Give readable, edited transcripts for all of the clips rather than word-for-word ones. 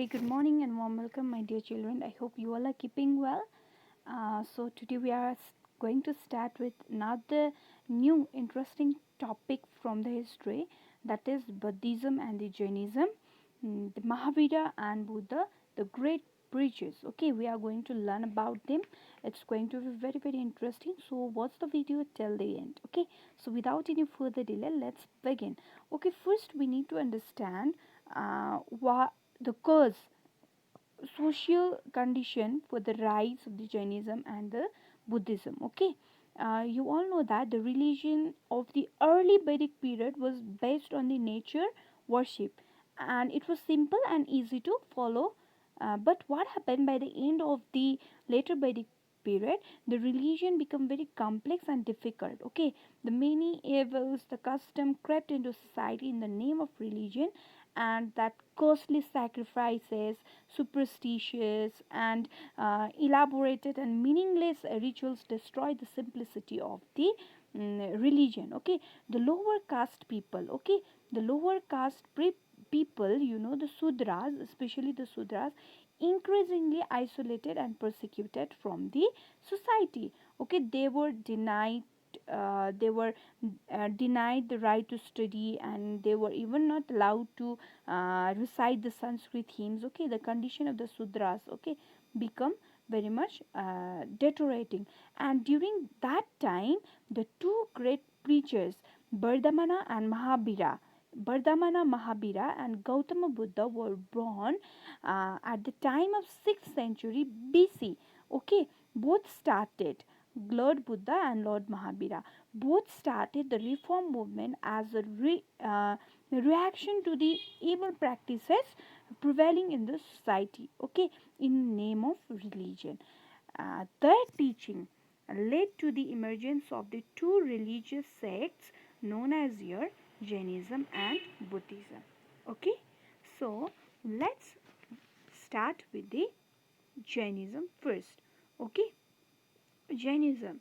very good morning and warm welcome, my dear children. I hope you all are keeping well. So, today we are going to start with another new interesting topic from the history, that is Buddhism and the Jainism, the Mahavira and Buddha, the great preachers. Okay, we are going to learn about them. It's going to be very interesting. So, watch the video till the end. Okay, so without any further delay, let's begin. Okay, first we need to understand what the cause, social condition for the rise of the Jainism and the Buddhism. Okay, you all know that the religion of the early Vedic period was based on the nature worship, and it was simple and easy to follow. But what happened by the end of the later Vedic period, the religion became very complex and difficult. Okay, the many evils, the custom crept into society in the name of religion, and that costly sacrifices, superstitious and elaborated and meaningless rituals destroy the simplicity of the religion. Okay, the lower caste people, okay, the lower caste people, the Sudras, especially the Sudras, increasingly isolated and persecuted from the society. Okay, they were denied the right to study, and they were even not allowed to recite the Sanskrit hymns. Okay, the condition of the Sudras, okay, become very much deteriorating. And during that time, the two great preachers, Bardhamana and Mahabira, Bardhamana Mahabira and Gautama Buddha were born at the time of 6th century BC. Okay, both started, Lord Buddha and Lord Mahabira, both started the reform movement as a reaction to the evil practices prevailing in the society. Okay, in name of religion, their teaching led to the emergence of the two religious sects known as your Jainism and Buddhism. Okay, so let's start with the Jainism first. Okay, Jainism.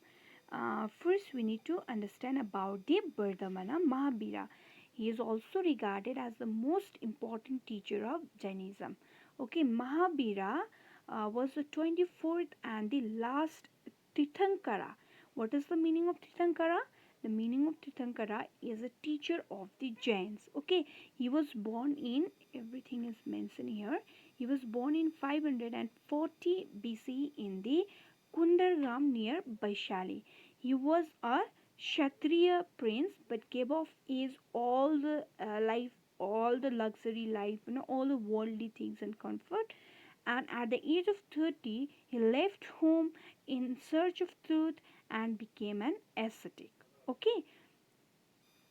First, we need to understand about the Bardhamana Mahabira. He is also regarded as the most important teacher of Jainism. Okay, Mahabira was the 24th and the last Tirthankara. What is the meaning of Tirthankara? The meaning of Tirthankara is a teacher of the Jains. Okay, he was born in, everything is mentioned here, he was born in 540 BC in the Kundargram near Vaishali. He was a Kshatriya prince but gave off his all the life, all the luxury life, all the worldly things and comfort. And at the age of 30, he left home in search of truth and became an ascetic. Okay,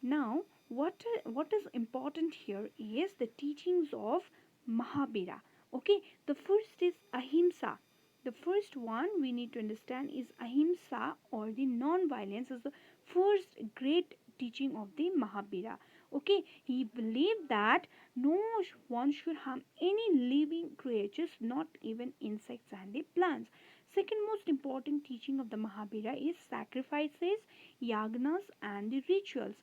now what is important here is the teachings of Mahabira. Okay, the first is ahimsa. The first one we need to understand is ahimsa, or the non-violence, is the first great teaching of the Mahabira. Okay, he believed that no one should harm any living creatures, not even insects and the plants. Second most important teaching of the Mahabira is sacrifices, yagnas and the rituals.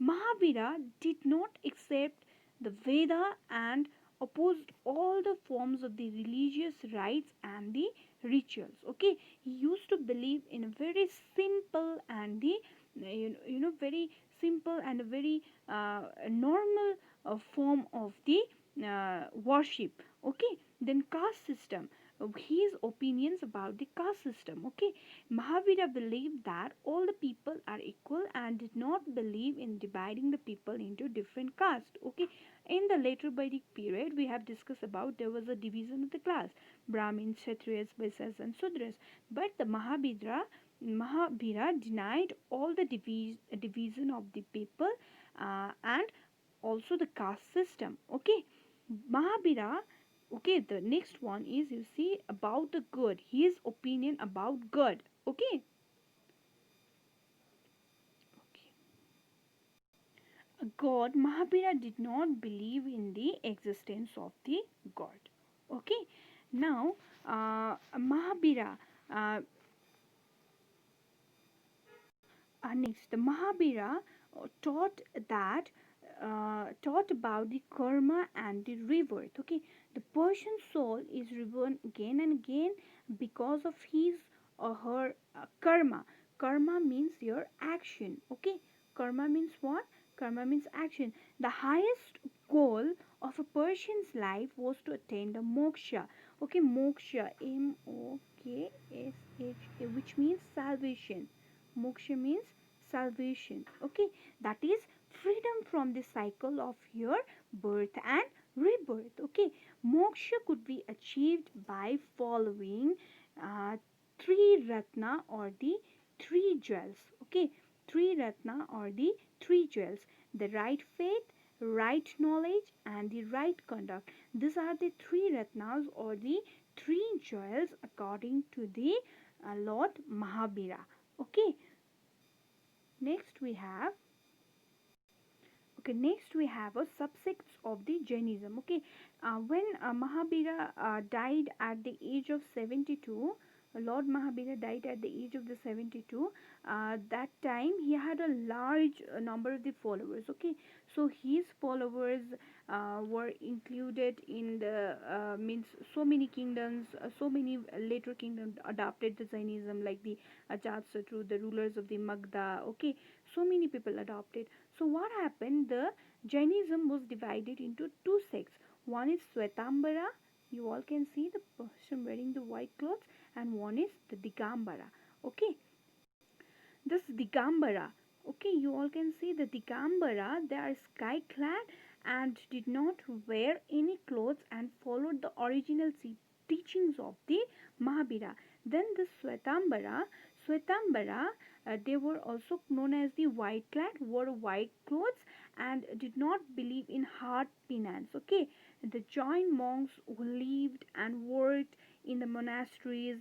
Mahavira did not accept the Veda and opposed all the forms of the religious rites and the rituals. Okay, he used to believe in a very simple and the very simple and a very normal form of the worship. Okay, then caste system. His opinions about the caste system. Okay, Mahavira believed that all the people are equal and did not believe in dividing the people into different castes. Okay, in the later Vedic period, we have discussed about there was a division of the class: Brahmins, Kshatriyas, Vaishyas, and Sudras. But the Mahabira denied all the division of the people and also the caste system. Okay, Mahabira. Okay, the next one is, you see, about the good, his opinion about good. Okay, okay. God, Mahabira did not believe in the existence of the God. Okay, now Mahabira, uh, next, the Mahabira taught that taught about the karma and the rebirth. Okay, the Persian soul is reborn again and again because of his or her karma. Karma means your action. Okay, karma means what? Karma means action. The highest goal of a Persian's life was to attain the moksha. Okay, moksha, Moksha, which means salvation. Moksha means salvation. Okay, that is freedom from the cycle of your birth and rebirth. Okay, moksha could be achieved by following uh, three ratna or the three jewels. Okay, three ratna or the three jewels: the right faith, right knowledge, and the right conduct. These are the three ratnas or the three jewels according to the Lord Mahabira. Okay, next we have next we have a subsects of the Jainism. Okay, when Mahabira died at the age of 72, Lord Mahabira died at the age of the 72. That time he had a large number of the followers. Okay, so his followers were included in the means so many kingdoms, so many later kingdoms adopted the Jainism, like the Ajatsatru, the rulers of the Magda. Okay, so many people adopted. So what happened? The Jainism was divided into two sects. One is Svetambara. You all can see the person wearing the white clothes, and one is the Digambara. Okay, this Digambara. Okay, you all can see the Digambara. They are sky clad and did not wear any clothes and followed the original teachings of the Mahabira. Then the Svetambara, they were also known as the white clad, wore white clothes and did not believe in hard penance. Okay, the Jain monks who lived and worked in the monasteries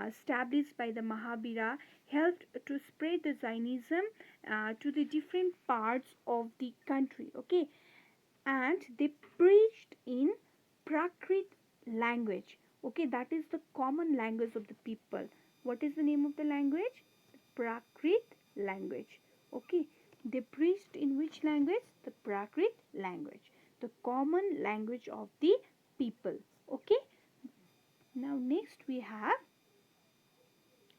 established by the Mahabira helped to spread the Jainism to the different parts of the country. Okay, and they preached in Prakrit language. Okay, that is the common language of the people. What is the name of the language? Prakrit language. Okay, they preached in which language? The Prakrit language, the common language of the people. Okay, now next we have,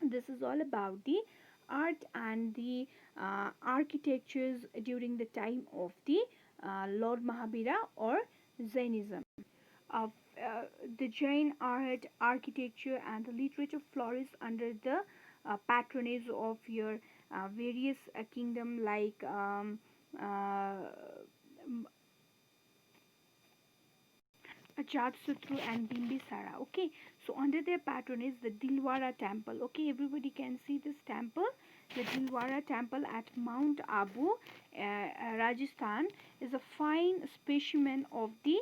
this is all about the art and the architectures during the time of the Lord Mahabira or Jainism. Uh, uh, the Jain art, architecture, and the literature flourished under the patronage of your various kingdom like uh, Ajatsatru and Bimbisara. Okay, so under their patronage, the Dilwara temple. Okay, everybody can see this temple. The Dilwara temple at Mount Abu, Rajasthan, is a fine specimen of the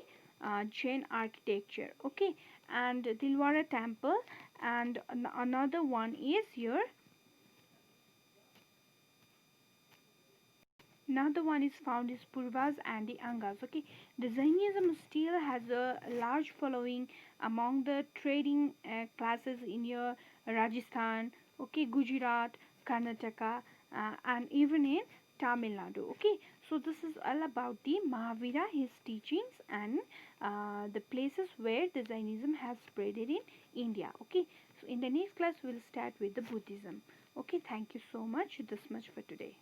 Jain architecture. Okay, and Dilwara temple, and another one is here. Another one is found is Purvas and the Angas. Okay, the Jainism still has a large following among the trading classes in your Rajasthan, okay, Gujarat, Karnataka, and even in Tamil Nadu. Okay, so this is all about the Mahavira, his teachings, and the places where the Jainism has spread it in India. Okay, so in the next class we'll start with the Buddhism. Okay, thank you so much. This much for today.